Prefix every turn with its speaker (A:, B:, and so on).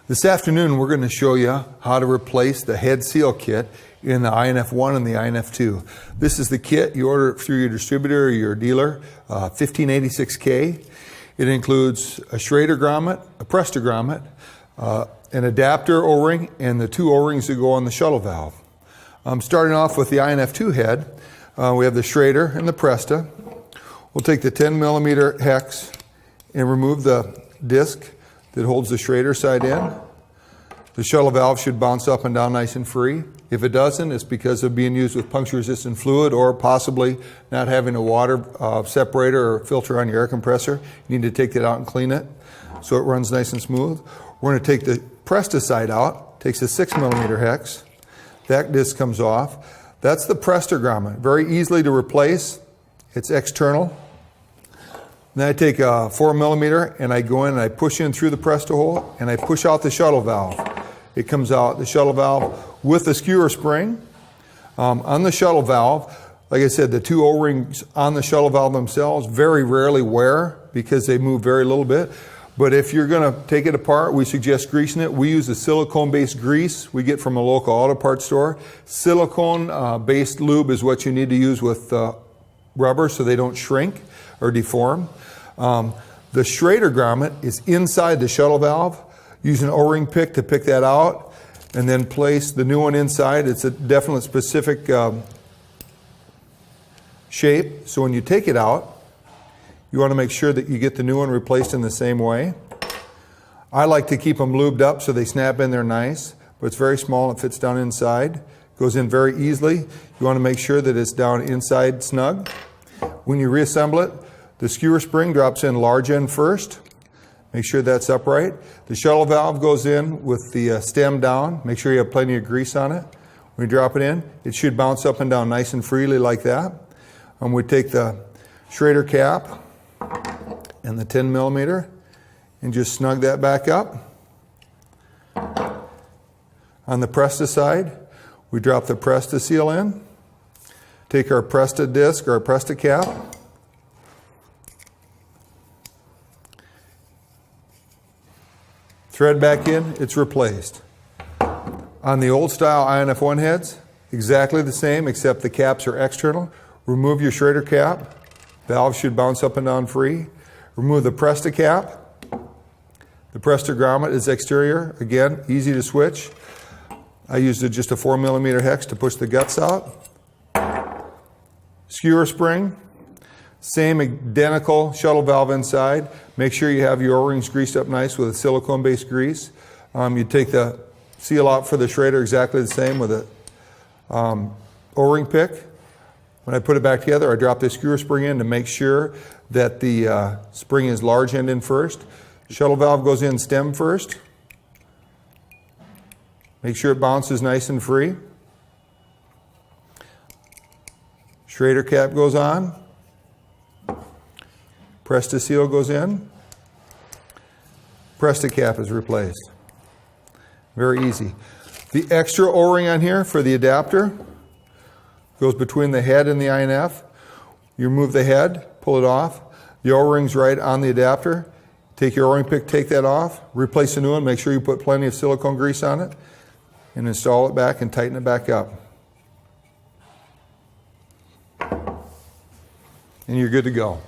A: This afternoon we're going to show you how to replace the head seal kit in the INF-1 and the INF-2. This is the kit. You order it through your distributor or your dealer, 1586K. It includes a Schrader grommet, a Presta grommet, an adapter O-ring, and the two O-rings that go on the shuttle valve. Starting off with the INF-2 head, we have the Schrader and the Presta. We'll take the 10 millimeter hex and remove the disc that holds the Schrader side in. The shuttle valve should bounce up and down nice and free. If it doesn't, it's because of being used with puncture-resistant fluid or possibly not having a water separator or filter on your air compressor. You need to take that out and clean it so it runs nice and smooth. We're going to take the Presta side out. Takes a 6 millimeter hex. That disc comes off. That's the Presta grommet. Very easily to replace. It's external. Then I take a 4 millimeter and I go in and I push in through the Presta hole and I push out the shuttle valve. It comes out, the shuttle valve, with the skewer spring. On the shuttle valve, like I said, the two O-rings on the shuttle valve themselves very rarely wear because they move very little bit. But if you're going to take it apart, we suggest greasing it. We use a silicone-based grease we get from a local auto parts store. Silicone-based lube is what you need to use with rubber so they don't shrink or deform. The Schrader grommet is inside the shuttle valve. Use an O-ring pick to pick that out and then place the new one inside. It's a definite specific shape. So when you take it out, you want to make sure that you get the new one replaced in the same way. I like to keep them lubed up so they snap in there nice, but it's very small and it fits down inside. Goes in very easily. You want to make sure that it's down inside snug. When you reassemble it, the skewer spring drops in large end first. Make sure that's upright. The shuttle valve goes in with the stem down. Make sure you have plenty of grease on it. When you drop it in, it should bounce up and down nice and freely like that. We take the Schrader cap and the 10 millimeter and just snug that back up. On the Presta side, we drop the Presta seal in. Take our Presta disc or our Presta cap. Thread back in, it's replaced. On the old style INF-1 heads, exactly the same except the caps are external. Remove your Schrader cap. Valve should bounce up and down free. Remove the Presta cap. The Presta grommet is exterior. Again, easy to switch. I used just a 4 millimeter hex to push the guts out. Skewer spring. Same identical shuttle valve inside. Make sure you have your O-rings greased up nice with a silicone-based grease. You take the seal out for the Schrader exactly the same with a O-ring pick. When I put it back together, I drop the skewer spring in to make sure that the spring is large end in first. Shuttle valve goes in stem first. Make sure it bounces nice and free. Schrader cap goes on. Presta seal goes in. Presta cap is replaced. Very easy. The extra O-ring on here for the adapter goes between the head and the INF. You remove the head, pull it off. The O-ring's right on the adapter. Take your O-ring pick, take that off. Replace the new one. Make sure you put plenty of silicone grease on it. And install it back and tighten it back up. And you're good to go.